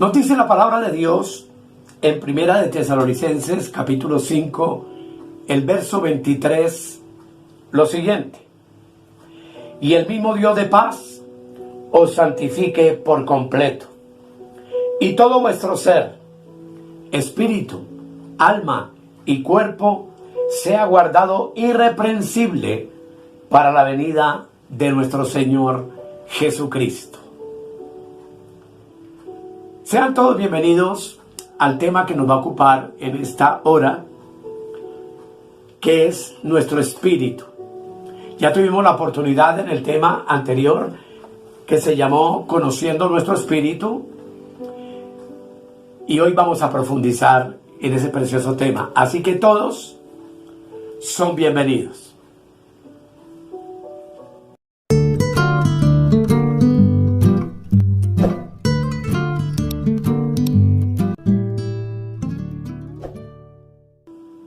Nos dice la palabra de Dios en Primera de Tesalonicenses, capítulo 5, el verso 23, lo siguiente: y el mismo Dios de paz os santifique por completo, y todo vuestro ser, espíritu, alma y cuerpo sea guardado irreprensible para la venida de nuestro Señor Jesucristo. Sean todos bienvenidos al tema que nos va a ocupar en esta hora, que es nuestro espíritu. Ya tuvimos la oportunidad en el tema anterior, que se llamó Conociendo nuestro espíritu, y hoy vamos a profundizar en ese precioso tema. Así que todos son bienvenidos.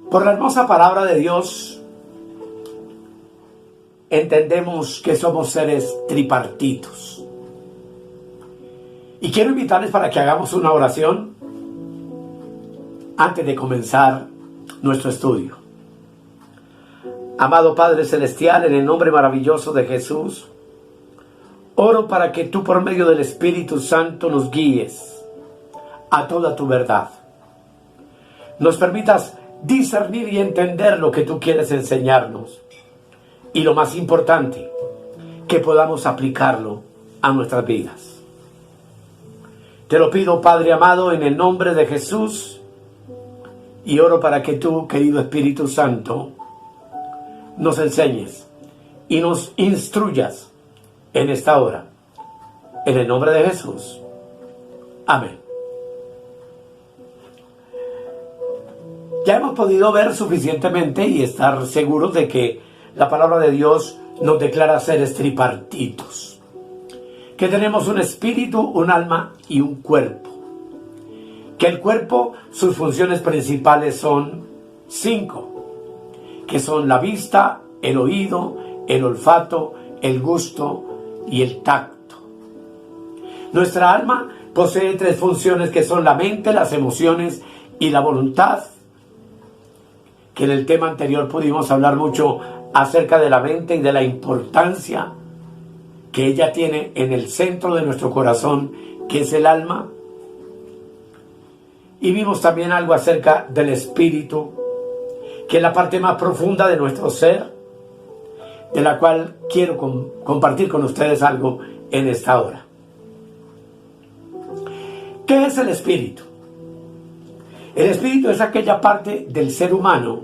Por la hermosa palabra de Dios, entendemos que somos seres tripartitos. Y quiero invitarles para que hagamos una oración antes de comenzar nuestro estudio. Amado Padre Celestial, en el nombre maravilloso de Jesús, oro para que tú por medio del Espíritu Santo nos guíes a toda tu verdad. Nos permitas discernir y entender lo que tú quieres enseñarnos. Y lo más importante, que podamos aplicarlo a nuestras vidas. Te lo pido, Padre amado, en el nombre de Jesús, y oro para que tú, querido Espíritu Santo, nos enseñes y nos instruyas en esta hora. En el nombre de Jesús. Amén. Ya hemos podido ver suficientemente y estar seguros de que la palabra de Dios nos declara seres tripartitos. Que tenemos un espíritu, un alma y un cuerpo. Que el cuerpo, sus funciones principales son 5. Que son la vista, el oído, el olfato, el gusto y el tacto. Nuestra alma posee 3 funciones que son la mente, las emociones y la voluntad. Que en el tema anterior pudimos hablar mucho acerca de la mente y de la importancia que ella tiene en el centro de nuestro corazón, que es el alma. Y vimos también algo acerca del espíritu, que es la parte más profunda de nuestro ser, de la cual quiero compartir con ustedes algo en esta hora. ¿Qué es el espíritu? El espíritu es aquella parte del ser humano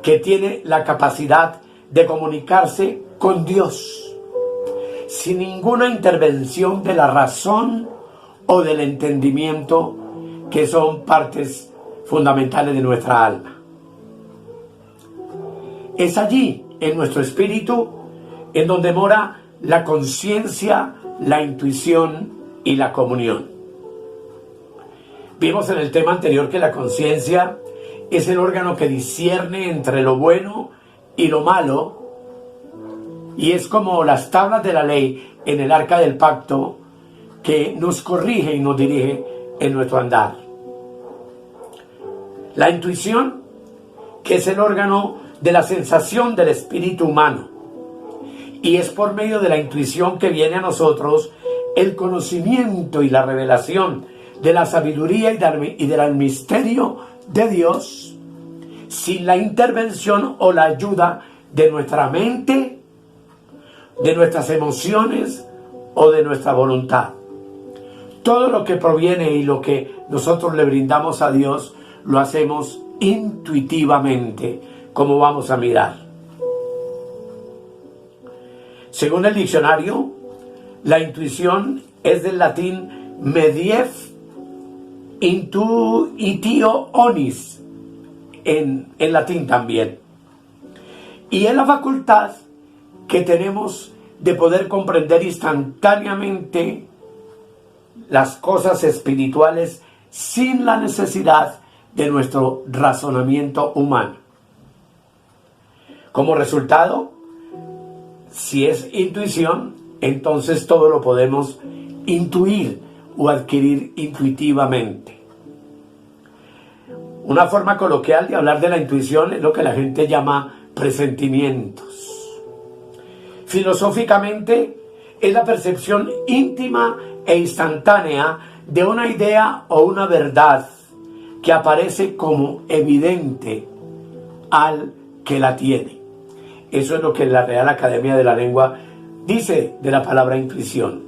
que tiene la capacidad de comunicarse con Dios sin ninguna intervención de la razón o del entendimiento, que son partes fundamentales de nuestra alma. Es allí, en nuestro espíritu, en donde mora la conciencia, la intuición y la comunión. Vimos en el tema anterior que la conciencia es el órgano que discierne entre lo bueno y lo malo, y es como las tablas de la ley en el arca del pacto que nos corrige y nos dirige en nuestro andar. La intuición, que es el órgano de la sensación del espíritu humano, y es por medio de la intuición que viene a nosotros el conocimiento y la revelación de la sabiduría y del misterio de Dios, sin la intervención o la ayuda de nuestra mente, de nuestras emociones o de nuestra voluntad. Todo lo que proviene y lo que nosotros le brindamos a Dios, lo hacemos intuitivamente, como vamos a mirar. Según el diccionario, la intuición es del latín mediev intuitio onis, en latín también. Y es la facultad que tenemos de poder comprender instantáneamente las cosas espirituales sin la necesidad de nuestro razonamiento humano. Como resultado, si es intuición, entonces todo lo podemos intuir o adquirir intuitivamente. Una forma coloquial de hablar de la intuición es lo que la gente llama presentimientos. Filosóficamente, es la percepción íntima e instantánea de una idea o una verdad que aparece como evidente al que la tiene. Eso es lo que la Real Academia de la Lengua dice de la palabra intuición.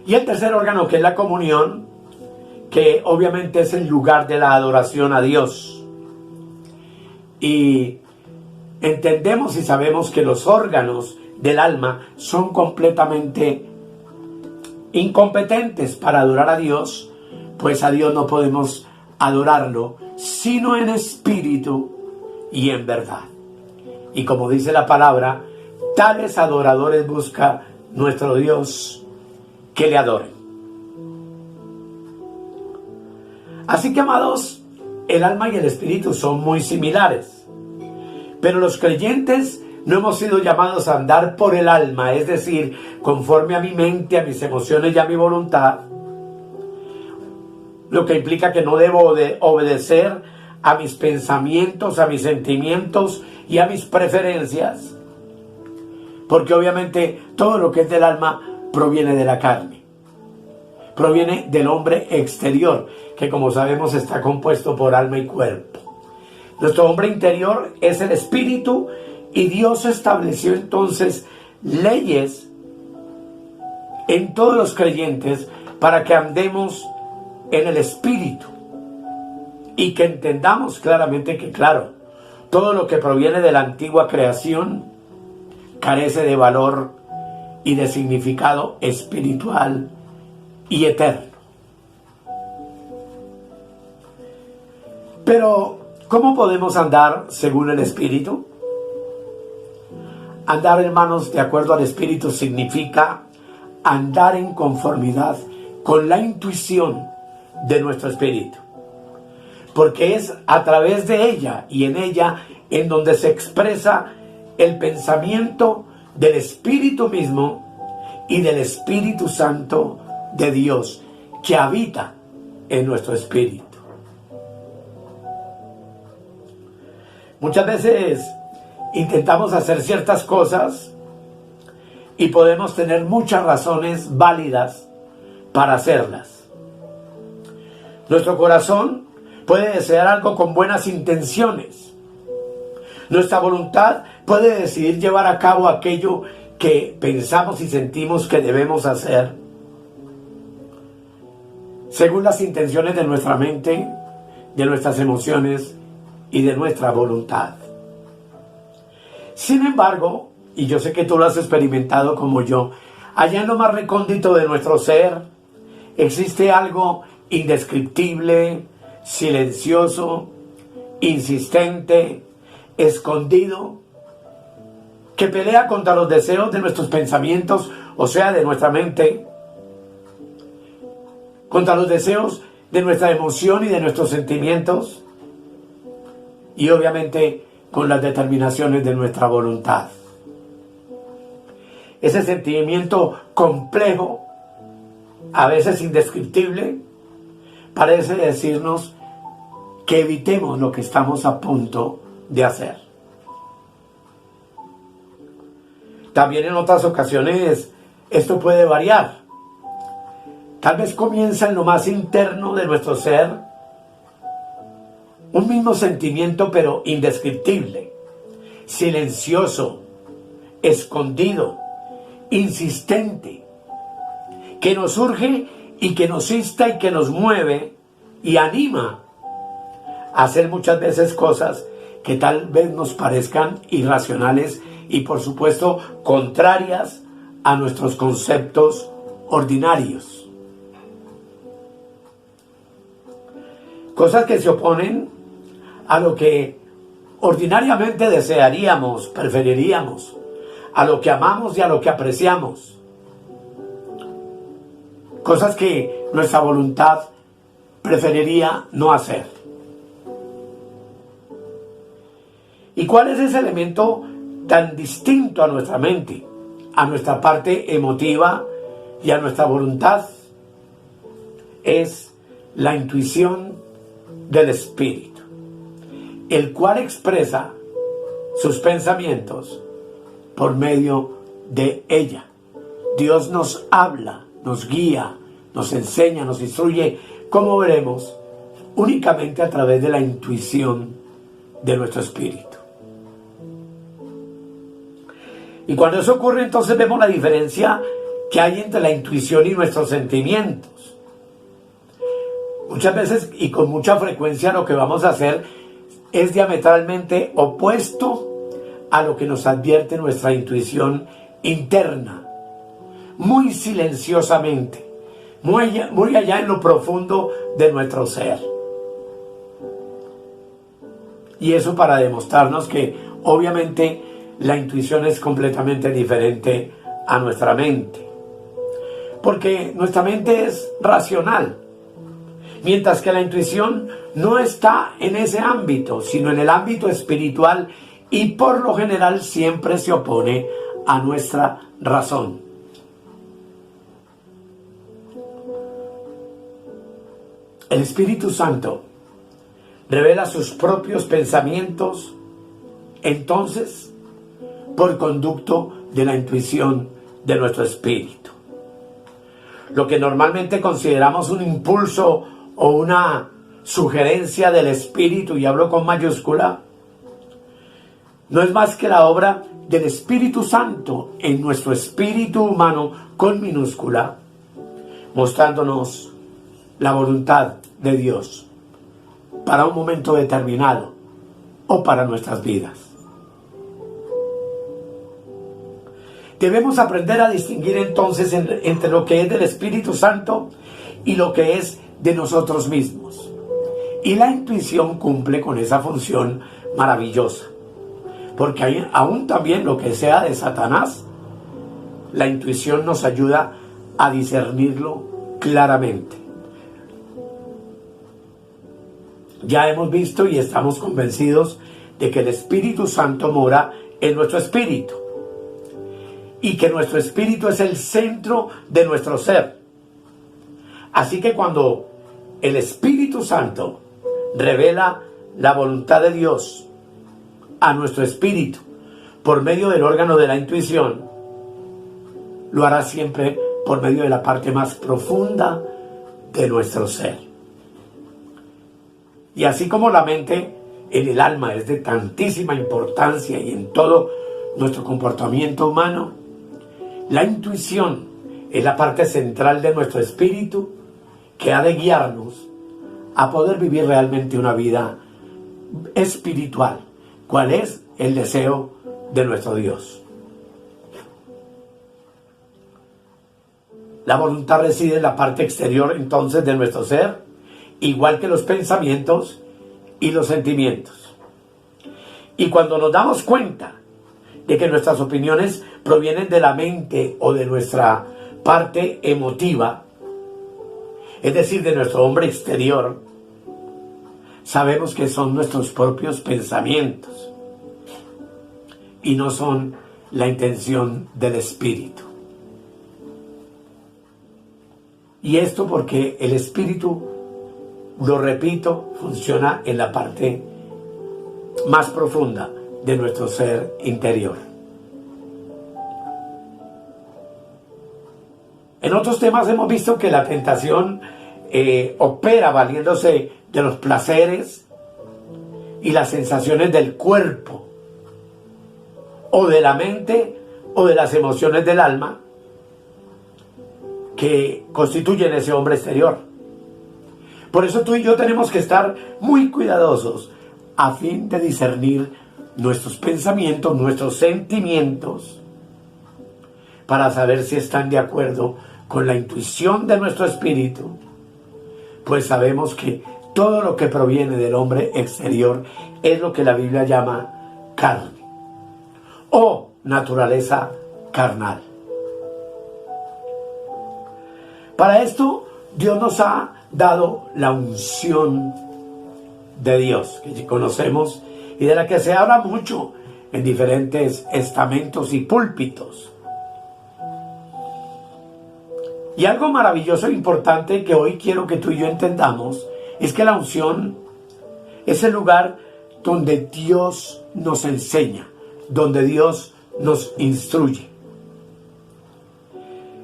Y el tercer órgano, que es la comunión, que obviamente es el lugar de la adoración a Dios. Y entendemos y sabemos que los órganos del alma son completamente incompetentes para adorar a Dios, pues a Dios no podemos adorarlo sino en espíritu y en verdad. Y como dice la palabra, tales adoradores busca nuestro Dios que le adoren. Así que, amados, el alma y el espíritu son muy similares, pero los creyentes no hemos sido llamados a andar por el alma, es decir, conforme a mi mente, a mis emociones y a mi voluntad, lo que implica que no debo de obedecer a mis pensamientos, a mis sentimientos y a mis preferencias, porque obviamente todo lo que es del alma proviene de la carne, proviene del hombre exterior, que como sabemos está compuesto por alma y cuerpo. Nuestro hombre interior es el espíritu, y Dios estableció entonces leyes en todos los creyentes para que andemos en el espíritu y que entendamos claramente que, claro, todo lo que proviene de la antigua creación carece de valor y de significado espiritual y eterno. Pero, ¿cómo podemos andar según el espíritu? Andar, hermanos, de acuerdo al espíritu significa andar en conformidad con la intuición de nuestro espíritu, porque es a través de ella y en ella en donde se expresa el pensamiento del Espíritu mismo y del Espíritu Santo de Dios que habita en nuestro espíritu. Muchas veces intentamos hacer ciertas cosas y podemos tener muchas razones válidas para hacerlas. Nuestro corazón puede desear algo con buenas intenciones. Nuestra voluntad puede decidir llevar a cabo aquello que pensamos y sentimos que debemos hacer, según las intenciones de nuestra mente, de nuestras emociones y de nuestra voluntad. Sin embargo, y yo sé que tú lo has experimentado como yo, allá en lo más recóndito de nuestro ser existe algo indescriptible, silencioso, insistente, escondido, que pelea contra los deseos de nuestros pensamientos, o sea, de nuestra mente, contra los deseos de nuestra emoción y de nuestros sentimientos, y obviamente con las determinaciones de nuestra voluntad. Ese sentimiento complejo, a veces indescriptible, parece decirnos que evitemos lo que estamos a punto de hacer. También en otras ocasiones esto puede variar. Tal vez comienza en lo más interno de nuestro ser un mismo sentimiento, pero indescriptible, silencioso, escondido, insistente, que nos urge y que nos insta y que nos mueve y anima a hacer muchas veces cosas que tal vez nos parezcan irracionales y por supuesto contrarias a nuestros conceptos ordinarios. Cosas que se oponen a lo que ordinariamente desearíamos, preferiríamos, a lo que amamos y a lo que apreciamos. Cosas que nuestra voluntad preferiría no hacer. ¿Y cuál es ese elemento tan distinto a nuestra mente, a nuestra parte emotiva y a nuestra voluntad es la intuición del Espíritu, el cual expresa sus pensamientos por medio de ella. Dios nos habla, nos guía, nos enseña, nos instruye, como veremos, únicamente a través de la intuición de nuestro espíritu. Y cuando eso ocurre, entonces vemos la diferencia que hay entre la intuición y nuestros sentimientos. Muchas veces y con mucha frecuencia lo que vamos a hacer es diametralmente opuesto a lo que nos advierte nuestra intuición interna, muy silenciosamente, muy allá en lo profundo de nuestro ser. Y eso para demostrarnos que obviamente la intuición es completamente diferente a nuestra mente, porque nuestra mente es racional, mientras que la intuición no está en ese ámbito, sino en el ámbito espiritual, y por lo general siempre se opone a nuestra razón. El Espíritu Santo revela sus propios pensamientos, entonces, por conducto de la intuición de nuestro espíritu. Lo que normalmente consideramos un impulso o una sugerencia del espíritu, y hablo con mayúscula, no es más que la obra del Espíritu Santo en nuestro espíritu humano con minúscula, mostrándonos la voluntad de Dios para un momento determinado o para nuestras vidas. Debemos aprender a distinguir entonces entre lo que es del Espíritu Santo y lo que es de nosotros mismos. Y la intuición cumple con esa función maravillosa, porque aún también lo que sea de Satanás, la intuición nos ayuda a discernirlo claramente. Ya hemos visto y estamos convencidos de que el Espíritu Santo mora en nuestro espíritu y que nuestro espíritu es el centro de nuestro ser. Así que cuando el Espíritu Santo revela la voluntad de Dios a nuestro espíritu por medio del órgano de la intuición, lo hará siempre por medio de la parte más profunda de nuestro ser. Y así como la mente en el alma es de tantísima importancia y en todo nuestro comportamiento humano, la intuición es la parte central de nuestro espíritu que ha de guiarnos a poder vivir realmente una vida espiritual, cuál es el deseo de nuestro Dios. La voluntad reside en la parte exterior entonces de nuestro ser, igual que los pensamientos y los sentimientos. Y cuando nos damos cuenta de que nuestras opiniones provienen de la mente o de nuestra parte emotiva, es decir, de nuestro hombre exterior, sabemos que son nuestros propios pensamientos y no son la intención del Espíritu. Y esto porque el Espíritu, lo repito, funciona en la parte más profunda de nuestro ser interior. En otros temas hemos visto que la tentación opera valiéndose de los placeres y las sensaciones del cuerpo, o de la mente, o de las emociones del alma, que constituyen ese hombre exterior. Por eso tú y yo tenemos que estar muy cuidadosos a fin de discernir nuestros pensamientos, nuestros sentimientos, para saber si están de acuerdo con la intuición de nuestro espíritu, pues sabemos que todo lo que proviene del hombre exterior es lo que la Biblia llama carne o naturaleza carnal. Para esto, Dios nos ha dado la unción de Dios, que conocemos y de la que se habla mucho en diferentes estamentos y púlpitos. Y algo maravilloso e importante que hoy quiero que tú y yo entendamos es que la unción es el lugar donde Dios nos enseña, donde Dios nos instruye.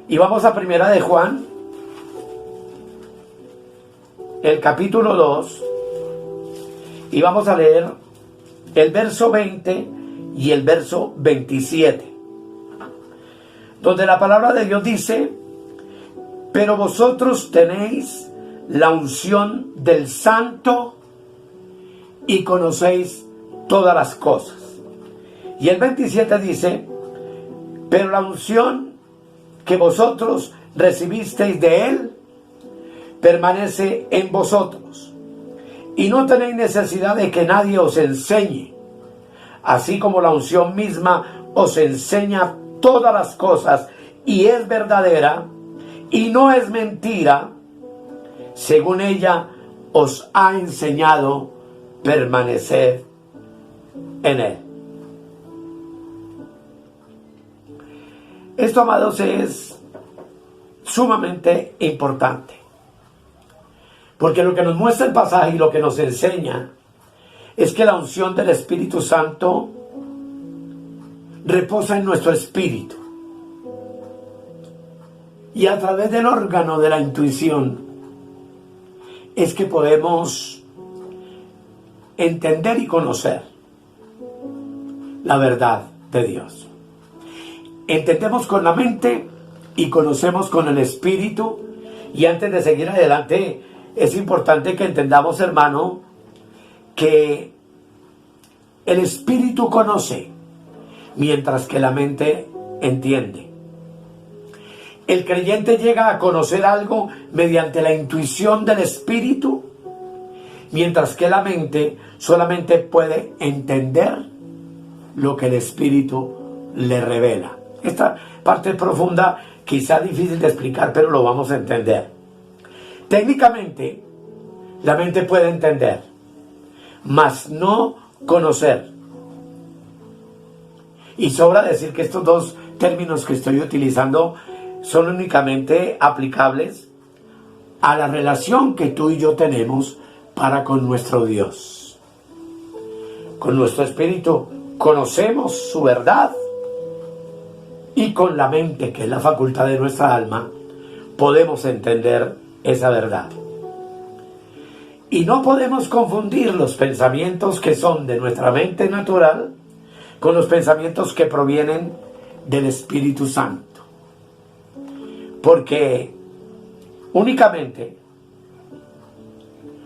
Y vamos a Primera de Juan, el capítulo 2, y vamos a leer el verso 20 y el verso 27, donde la palabra de Dios dice: pero vosotros tenéis la unción del Santo y conocéis todas las cosas. Y el 27 dice: pero la unción que vosotros recibisteis de Él permanece en vosotros, y no tenéis necesidad de que nadie os enseñe, así como la unción misma os enseña todas las cosas, y es verdadera, y no es mentira, según ella os ha enseñado, permaneced en Él. Esto, amados, es sumamente importante, porque lo que nos muestra el pasaje y lo que nos enseña es que la unción del Espíritu Santo reposa en nuestro espíritu, y a través del órgano de la intuición es que podemos entender y conocer la verdad de Dios. Entendemos con la mente y conocemos con el espíritu. Y antes de seguir adelante, es importante que entendamos, hermano, que el espíritu conoce, mientras que la mente entiende. El creyente llega a conocer algo mediante la intuición del espíritu, mientras que la mente solamente puede entender lo que el espíritu le revela. Esta parte profunda, quizá difícil de explicar, pero lo vamos a entender. Técnicamente, la mente puede entender, mas no conocer. Y sobra decir que estos dos términos que estoy utilizando son únicamente aplicables a la relación que tú y yo tenemos para con nuestro Dios. Con nuestro espíritu conocemos su verdad, y con la mente, que es la facultad de nuestra alma, podemos entender esa verdad. Y no podemos confundir los pensamientos que son de nuestra mente natural con los pensamientos que provienen del Espíritu Santo. Porque únicamente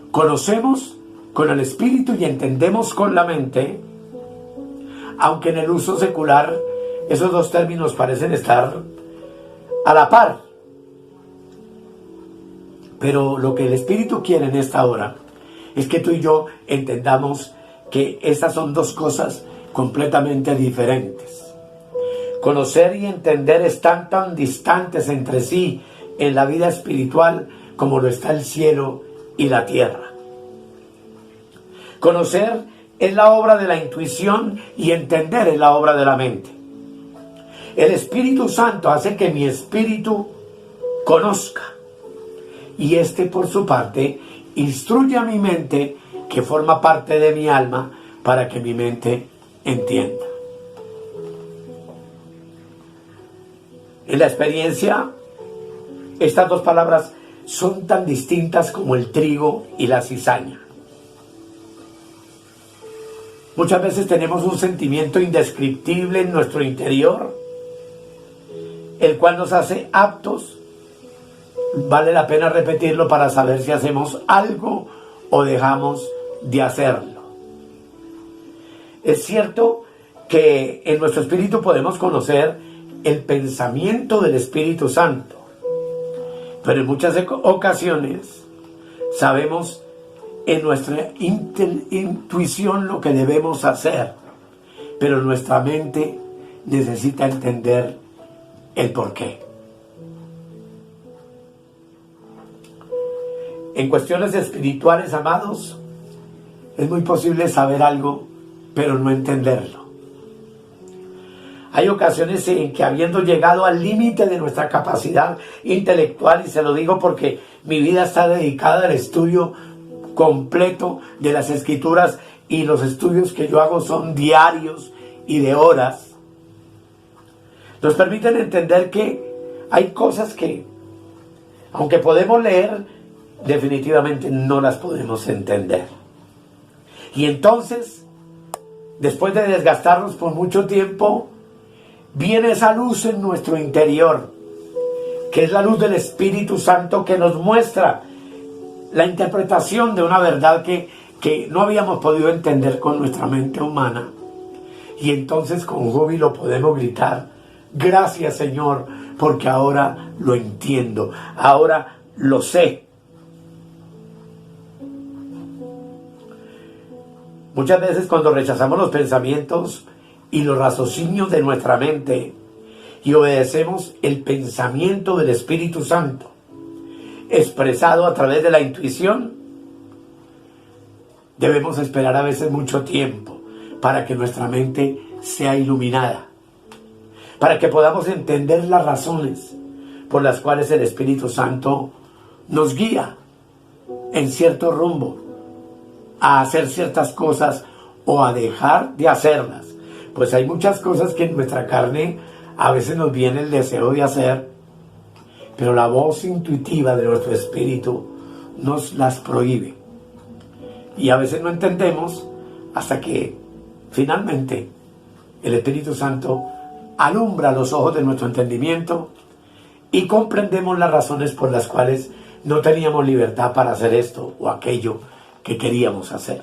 conocemos con el Espíritu y entendemos con la mente, aunque en el uso secular esos dos términos parecen estar a la par. Pero lo que el Espíritu quiere en esta hora es que tú y yo entendamos que estas son dos cosas completamente diferentes. Conocer y entender están tan distantes entre sí en la vida espiritual como lo está el cielo y la tierra. Conocer es la obra de la intuición y entender es la obra de la mente. El Espíritu Santo hace que mi espíritu conozca, y este por su parte instruye a mi mente, que forma parte de mi alma, para que mi mente entienda. En la experiencia, estas dos palabras son tan distintas como el trigo y la cizaña. Muchas veces tenemos un sentimiento indescriptible en nuestro interior, el cual nos hace aptos, vale la pena repetirlo para saber si hacemos algo o dejamos de hacerlo. Es cierto que en nuestro espíritu podemos conocer el pensamiento del Espíritu Santo, pero en muchas ocasiones sabemos en nuestra intuición lo que debemos hacer, pero nuestra mente necesita entender el porqué. En cuestiones espirituales, amados, es muy posible saber algo, pero no entenderlo. Hay ocasiones en que, habiendo llegado al límite de nuestra capacidad intelectual, y se lo digo porque mi vida está dedicada al estudio completo de las Escrituras, y los estudios que yo hago son diarios y de horas, nos permiten entender que hay cosas que, aunque podemos leer, definitivamente no las podemos entender. Y entonces, después de desgastarnos por mucho tiempo, viene esa luz en nuestro interior, que es la luz del Espíritu Santo, que nos muestra la interpretación de una verdad que no habíamos podido entender con nuestra mente humana. Y entonces con júbilo podemos gritar: gracias, Señor, porque ahora lo entiendo, ahora lo sé. Muchas veces, cuando rechazamos los pensamientos y los raciocinios de nuestra mente y obedecemos el pensamiento del Espíritu Santo, expresado a través de la intuición, debemos esperar a veces mucho tiempo para que nuestra mente sea iluminada, para que podamos entender las razones por las cuales el Espíritu Santo nos guía en cierto rumbo, a hacer ciertas cosas o a dejar de hacerlas. Pues hay muchas cosas que en nuestra carne a veces nos viene el deseo de hacer, pero la voz intuitiva de nuestro espíritu nos las prohíbe. Y a veces no entendemos hasta que finalmente el Espíritu Santo alumbra los ojos de nuestro entendimiento y comprendemos las razones por las cuales no teníamos libertad para hacer esto o aquello que queríamos hacer.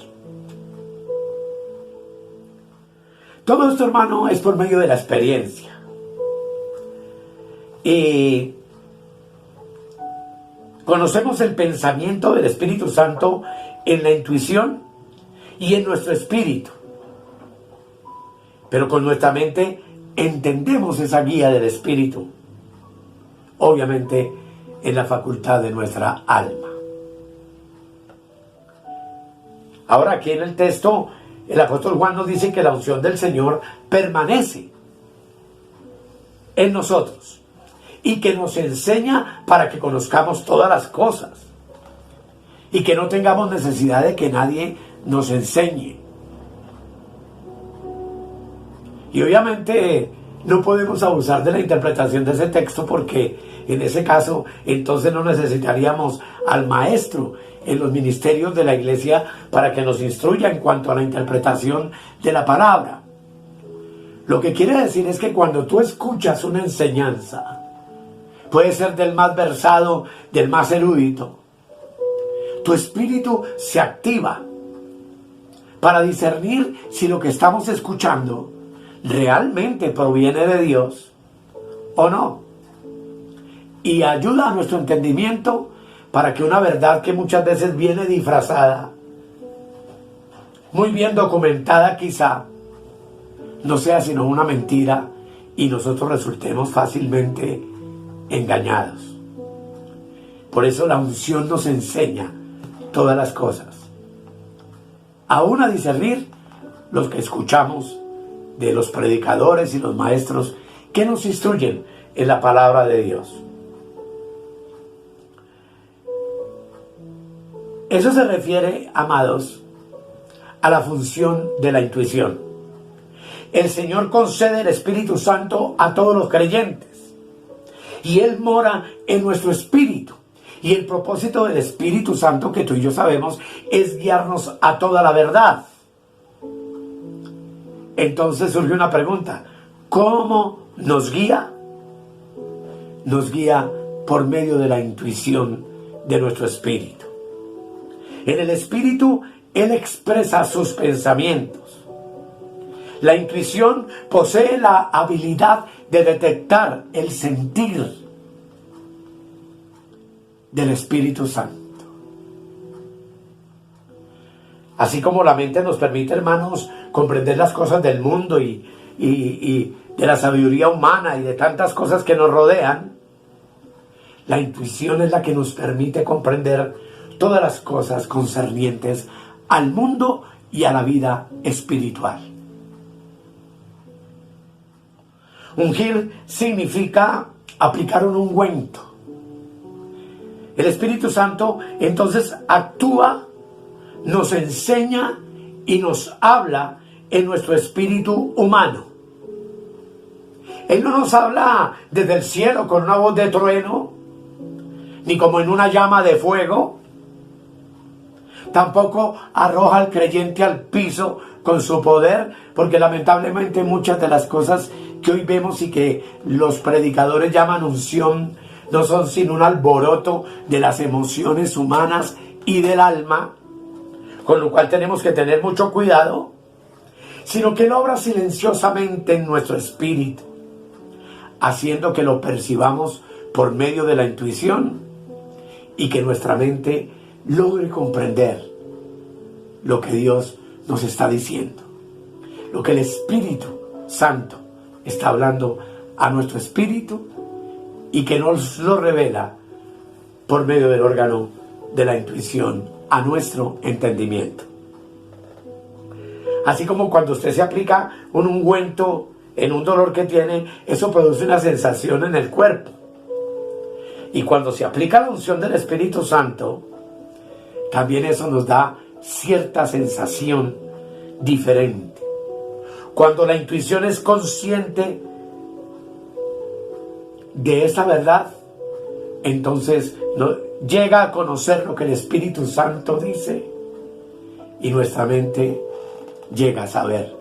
Todo esto, hermano, es por medio de la experiencia. Y conocemos el pensamiento del Espíritu Santo en la intuición y en nuestro espíritu. Pero con nuestra mente entendemos esa guía del Espíritu, obviamente en la facultad de nuestra alma. Ahora, aquí en el texto, el apóstol Juan nos dice que la unción del Señor permanece en nosotros y que nos enseña para que conozcamos todas las cosas y que no tengamos necesidad de que nadie nos enseñe. Y obviamente no podemos abusar de la interpretación de ese texto, porque en ese caso entonces no necesitaríamos al maestro en los ministerios de la iglesia para que nos instruya en cuanto a la interpretación de la palabra. Lo que quiere decir es que cuando tú escuchas una enseñanza, puede ser del más versado, del más erudito, tu espíritu se activa para discernir si lo que estamos escuchando realmente proviene de Dios o no, y ayuda a nuestro entendimiento para que una verdad que muchas veces viene disfrazada, muy bien documentada quizá, no sea sino una mentira y nosotros resultemos fácilmente engañados. Por eso la unción nos enseña todas las cosas, aún a discernir los que escuchamos de los predicadores y los maestros que nos instruyen en la palabra de Dios. Eso se refiere, amados, a la función de la intuición. El Señor concede el Espíritu Santo a todos los creyentes y Él mora en nuestro espíritu. Y el propósito del Espíritu Santo, que tú y yo sabemos, es guiarnos a toda la verdad. Entonces surge una pregunta: ¿cómo nos guía? Nos guía por medio de la intuición de nuestro espíritu. En el espíritu, Él expresa sus pensamientos. La intuición posee la habilidad de detectar el sentir del Espíritu Santo. Así como la mente nos permite, hermanos, comprender las cosas del mundo y de la sabiduría humana y de tantas cosas que nos rodean, la intuición es la que nos permite comprender todas las cosas concernientes al mundo y a la vida espiritual. Ungir significa aplicar un ungüento. El Espíritu Santo entonces actúa, nos enseña y nos habla en nuestro espíritu humano. Él no nos habla desde el cielo con una voz de trueno, ni como en una llama de fuego. Tampoco arroja al creyente al piso con su poder, porque lamentablemente muchas de las cosas que hoy vemos y que los predicadores llaman unción, no son sino un alboroto de las emociones humanas y del alma, con lo cual tenemos que tener mucho cuidado, sino que Él obra silenciosamente en nuestro espíritu, haciendo que lo percibamos por medio de la intuición y que nuestra mente logre comprender lo que Dios nos está diciendo, lo que el Espíritu Santo está hablando a nuestro espíritu y que nos lo revela por medio del órgano de la intuición a nuestro entendimiento. Así como cuando usted se aplica un ungüento en un dolor que tiene, eso produce una sensación en el cuerpo. Y cuando se aplica la unción del Espíritu Santo, también eso nos da cierta sensación diferente. Cuando la intuición es consciente de esa verdad, entonces llega a conocer lo que el Espíritu Santo dice y nuestra mente llega a saber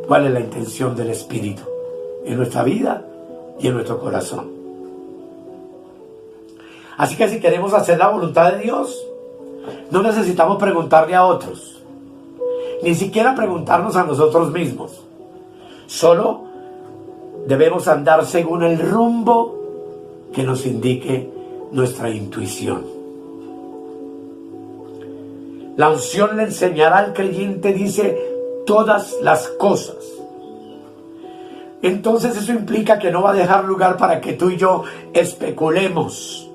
cuál es la intención del Espíritu en nuestra vida y en nuestro corazón. Así que si queremos hacer la voluntad de Dios, no necesitamos preguntarle a otros, ni siquiera preguntarnos a nosotros mismos. Solo debemos andar según el rumbo que nos indique nuestra intuición. La unción le enseñará al creyente, dice, todas las cosas. Entonces eso implica que no va a dejar lugar para que tú y yo especulemos,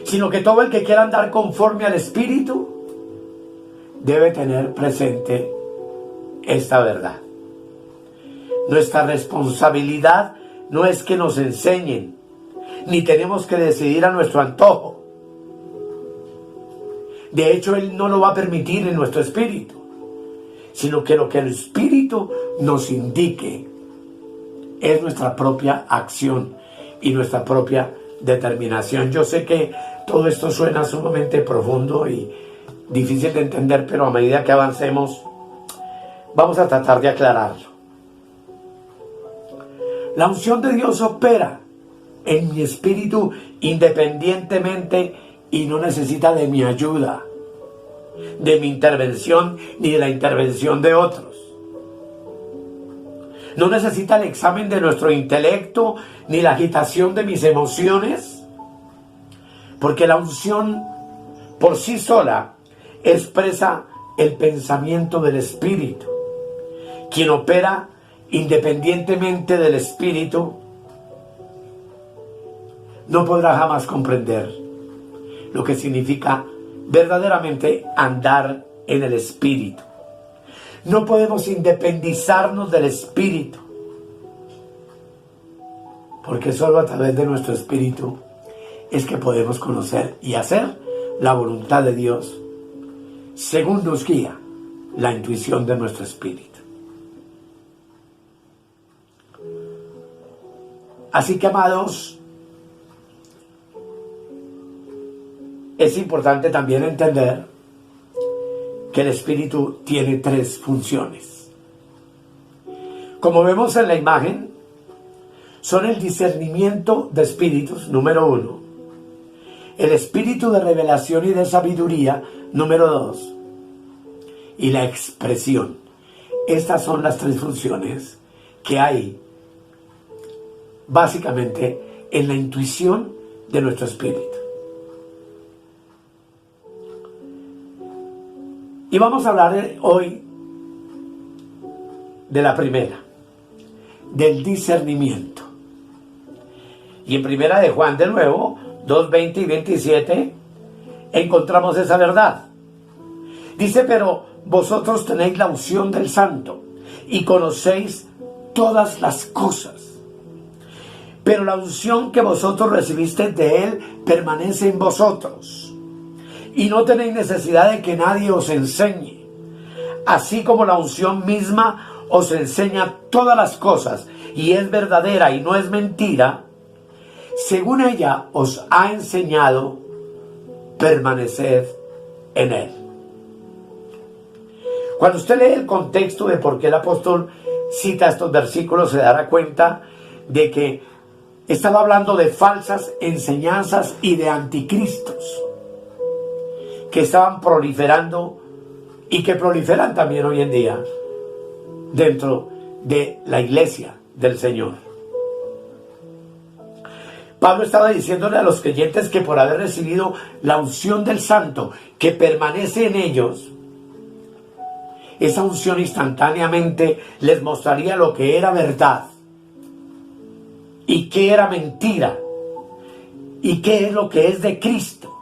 sino que todo el que quiera andar conforme al Espíritu debe tener presente esta verdad. Nuestra responsabilidad no es que nos enseñen, ni tenemos que decidir a nuestro antojo. De hecho, Él no lo va a permitir en nuestro espíritu, sino que lo que el Espíritu nos indique es nuestra propia acción y nuestra propia determinación. Yo sé que todo esto suena sumamente profundo y difícil de entender, pero a medida que avancemos, vamos a tratar de aclararlo. La unción de Dios opera en mi espíritu independientemente y no necesita de mi ayuda, de mi intervención ni de la intervención de otros. No necesita el examen de nuestro intelecto ni la agitación de mis emociones, porque la unción por sí sola expresa el pensamiento del Espíritu. Quien opera independientemente del Espíritu no podrá jamás comprender lo que significa verdaderamente andar en el Espíritu. No podemos independizarnos del Espíritu, porque solo a través de nuestro Espíritu es que podemos conocer y hacer la voluntad de Dios según nos guía la intuición de nuestro Espíritu. Así que, amados, es importante también entender que el Espíritu tiene tres funciones. Como vemos en la imagen, son el discernimiento de espíritus, número 1, el espíritu de revelación y de sabiduría, número 2, y la expresión. Estas son las tres funciones que hay básicamente en la intuición de nuestro espíritu. Y vamos a hablar hoy de la primera, del discernimiento. Y en primera de Juan, de nuevo, 2:20 y 27, encontramos esa verdad. Dice, pero vosotros tenéis la unción del Santo y conocéis todas las cosas. Pero la unción que vosotros recibisteis de Él permanece en vosotros, y no tenéis necesidad de que nadie os enseñe, así como la unción misma os enseña todas las cosas, y es verdadera y no es mentira. Según ella os ha enseñado, permaneced en Él. Cuando usted lee el contexto de por qué el apóstol cita estos versículos, se dará cuenta de que estaba hablando de falsas enseñanzas y de anticristos que estaban proliferando y que proliferan también hoy en día dentro de la iglesia del Señor. Pablo estaba diciéndole a los creyentes que por haber recibido la unción del Santo que permanece en ellos, esa unción instantáneamente les mostraría lo que era verdad y qué era mentira y qué es lo que es de Cristo,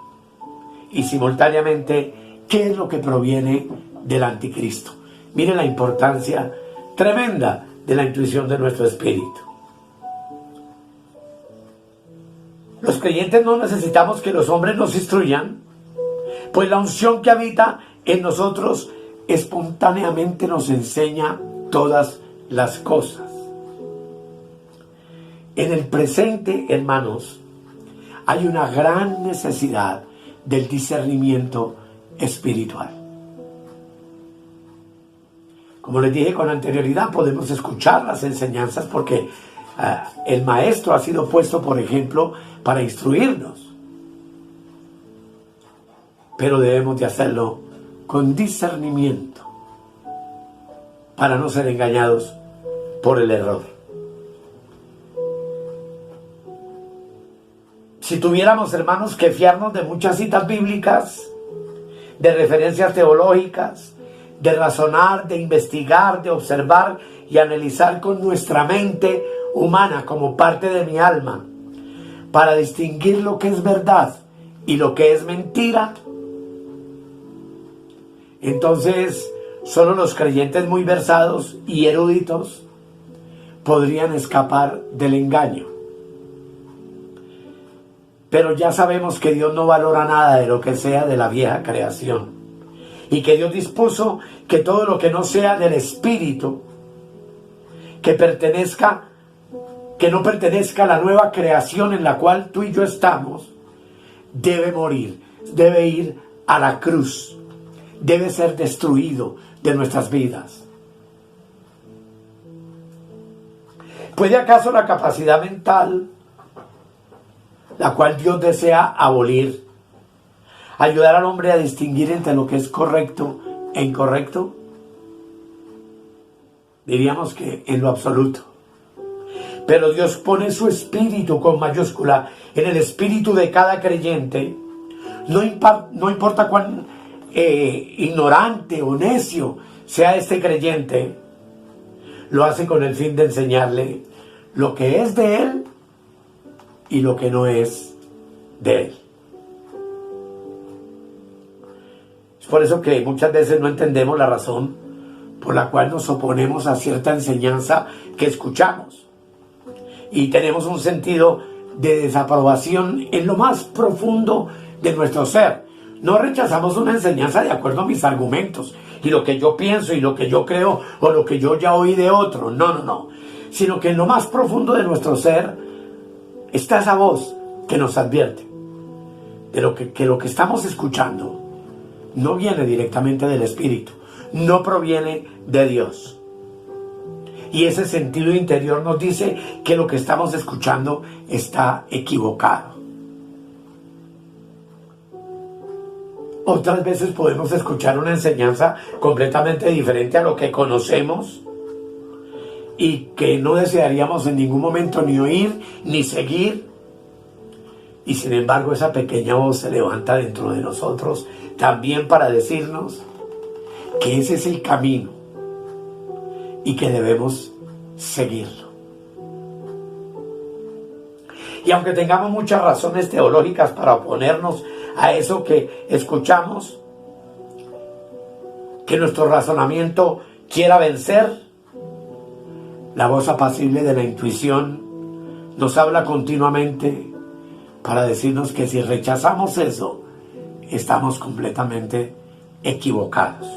y simultáneamente qué es lo que proviene del anticristo. Miren la importancia tremenda de la intuición de nuestro espíritu. Los creyentes no necesitamos que los hombres nos instruyan, pues la unción que habita en nosotros espontáneamente nos enseña todas las cosas. En el presente, hermanos, hay una gran necesidad del discernimiento espiritual. Como les dije con anterioridad, podemos escuchar las enseñanzas porque el maestro ha sido puesto, por ejemplo, para instruirnos. Pero debemos de hacerlo con discernimiento para no ser engañados por el error. Si tuviéramos, hermanos, que fiarnos de muchas citas bíblicas, de referencias teológicas, de razonar, de investigar, de observar y analizar con nuestra mente humana como parte de mi alma, para distinguir lo que es verdad y lo que es mentira, entonces solo los creyentes muy versados y eruditos podrían escapar del engaño. Pero ya sabemos que Dios no valora nada de lo que sea de la vieja creación, y que Dios dispuso que todo lo que no sea del Espíritu, que no pertenezca a la nueva creación en la cual tú y yo estamos, debe morir, debe ir a la cruz, debe ser destruido de nuestras vidas. ¿Puede acaso la capacidad mental, la cual Dios desea abolir, ayudar al hombre a distinguir entre lo que es correcto e incorrecto? Diríamos que en lo absoluto. Pero Dios pone su espíritu con mayúscula en el espíritu de cada creyente. No importa cuán ignorante o necio sea este creyente, lo hace con el fin de enseñarle lo que es de él y lo que no es de él. Es por eso que muchas veces no entendemos la razón por la cual nos oponemos a cierta enseñanza que escuchamos, y tenemos un sentido de desaprobación en lo más profundo de nuestro ser. No rechazamos una enseñanza de acuerdo a mis argumentos y lo que yo pienso y lo que yo creo o lo que yo ya oí de otro. No. Sino que en lo más profundo de nuestro ser está esa voz que nos advierte de lo que estamos escuchando no viene directamente del Espíritu, no proviene de Dios. Y ese sentido interior nos dice que lo que estamos escuchando está equivocado. Otras veces podemos escuchar una enseñanza completamente diferente a lo que conocemos y que no desearíamos en ningún momento ni oír ni seguir. Y sin embargo esa pequeña voz se levanta dentro de nosotros también para decirnos que ese es el camino y que debemos seguirlo. Y aunque tengamos muchas razones teológicas para oponernos a eso que escuchamos, que nuestro razonamiento quiera vencer, La voz apacible de la intuición nos habla continuamente para decirnos que si rechazamos eso, estamos completamente equivocados.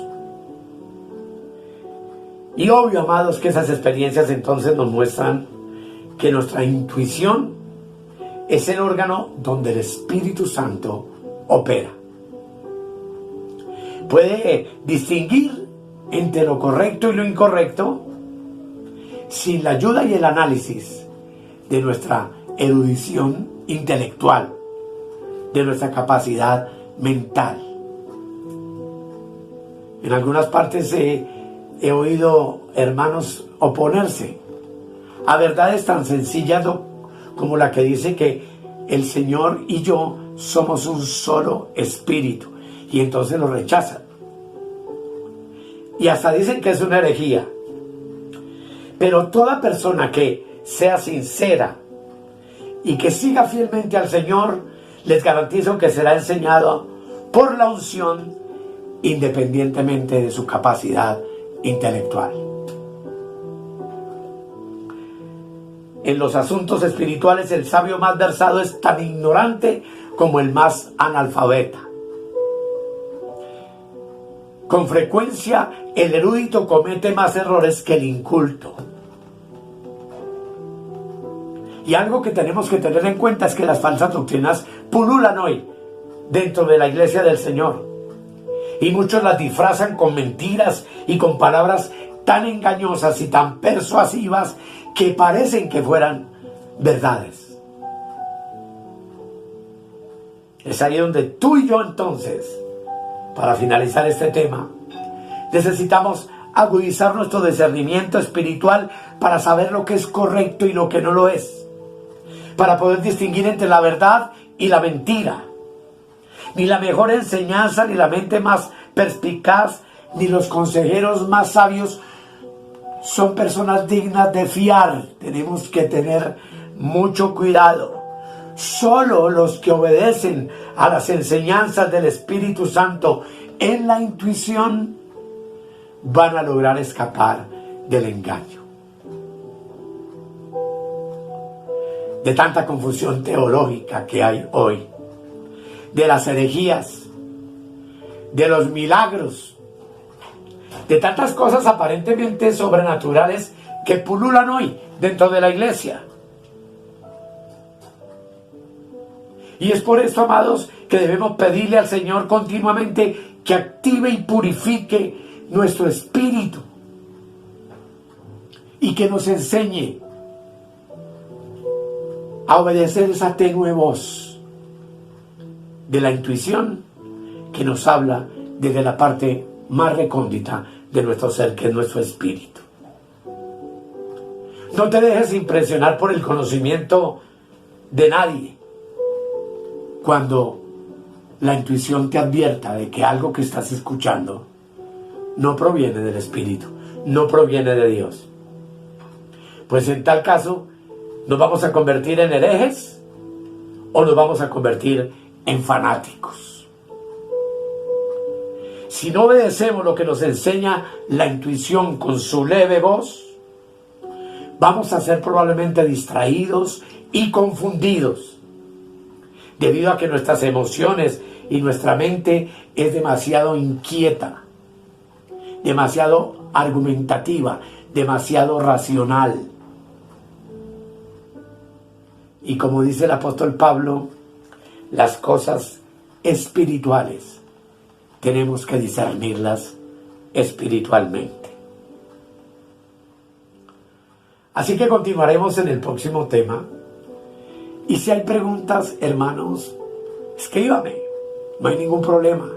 Y obvio, amados, que esas experiencias entonces nos muestran que nuestra intuición es el órgano donde el Espíritu Santo opera. Puede distinguir entre lo correcto y lo incorrecto sin la ayuda y el análisis de nuestra erudición intelectual, de nuestra capacidad mental. En algunas partes he oído hermanos oponerse a verdades tan sencillas como la que dice que el Señor y yo somos un solo espíritu, y entonces lo rechazan. Y hasta dicen que es una herejía. Pero toda persona que sea sincera y que siga fielmente al Señor, les garantizo que será enseñado por la unción independientemente de su capacidad intelectual. En los asuntos espirituales, el sabio más versado es tan ignorante como el más analfabeta. Con frecuencia, el erudito comete más errores que el inculto. Y algo que tenemos que tener en cuenta es que las falsas doctrinas pululan hoy dentro de la iglesia del Señor. Y muchos las disfrazan con mentiras y con palabras tan engañosas y tan persuasivas que parecen que fueran verdades. Es ahí donde tú y yo entonces, para finalizar este tema, necesitamos agudizar nuestro discernimiento espiritual para saber lo que es correcto y lo que no lo es, para poder distinguir entre la verdad y la mentira. Ni la mejor enseñanza, ni la mente más perspicaz, ni los consejeros más sabios son personas dignas de fiar. Tenemos que tener mucho cuidado. Solo los que obedecen a las enseñanzas del Espíritu Santo en la intuición van a lograr escapar del engaño. De tanta confusión teológica que hay hoy, de las herejías, de los milagros, de tantas cosas aparentemente sobrenaturales que pululan hoy dentro de la iglesia. Y es por esto, amados, que debemos pedirle al Señor continuamente que active y purifique nuestro espíritu y que nos enseñe a obedecer esa tenue voz de la intuición que nos habla desde la parte más recóndita de nuestro ser, que es nuestro espíritu. No te dejes impresionar por el conocimiento de nadie cuando la intuición te advierta de que algo que estás escuchando no proviene del Espíritu, no proviene de Dios. Pues en tal caso, ¿nos vamos a convertir en herejes o nos vamos a convertir en fanáticos? Si no obedecemos lo que nos enseña la intuición con su leve voz, vamos a ser probablemente distraídos y confundidos, debido a que nuestras emociones y nuestra mente es demasiado inquieta, demasiado argumentativa, demasiado racional. Y como dice el apóstol Pablo, las cosas espirituales tenemos que discernirlas espiritualmente. Así que continuaremos en el próximo tema. Y si hay preguntas, hermanos, escríbame, no hay ningún problema.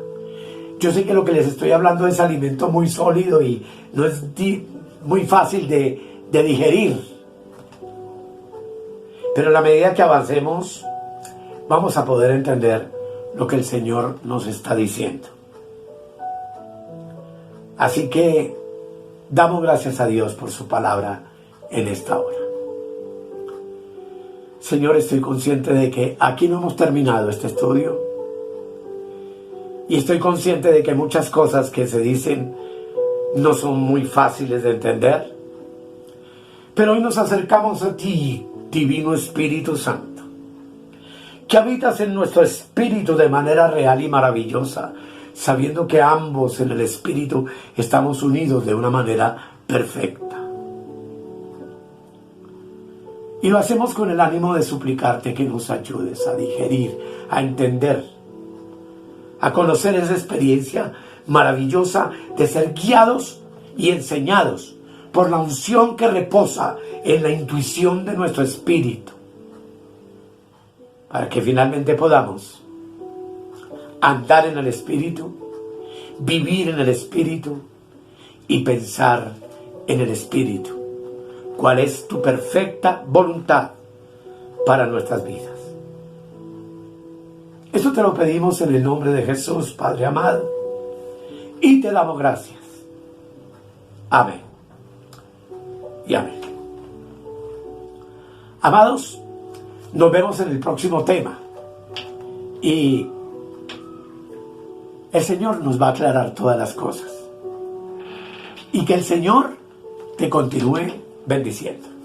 Yo sé que lo que les estoy hablando es alimento muy sólido y no es muy fácil de digerir. Pero a la medida que avancemos, vamos a poder entender lo que el Señor nos está diciendo. Así que damos gracias a Dios por su palabra en esta hora. Señor, estoy consciente de que aquí no hemos terminado este estudio. Y estoy consciente de que muchas cosas que se dicen no son muy fáciles de entender. Pero hoy nos acercamos a ti, Divino Espíritu Santo, que habitas en nuestro espíritu de manera real y maravillosa, sabiendo que ambos en el espíritu estamos unidos de una manera perfecta. Y lo hacemos con el ánimo de suplicarte que nos ayudes a digerir, a entender, a conocer esa experiencia maravillosa de ser guiados y enseñados por la unción que reposa en la intuición de nuestro espíritu, para que finalmente podamos andar en el espíritu, vivir en el espíritu y pensar en el espíritu. ¿Cuál es tu perfecta voluntad para nuestras vidas? Esto te lo pedimos en el nombre de Jesús, Padre amado, y te damos gracias. Amén y amén. Amados, nos vemos en el próximo tema y el Señor nos va a aclarar todas las cosas, y que el Señor te continúe bendiciendo.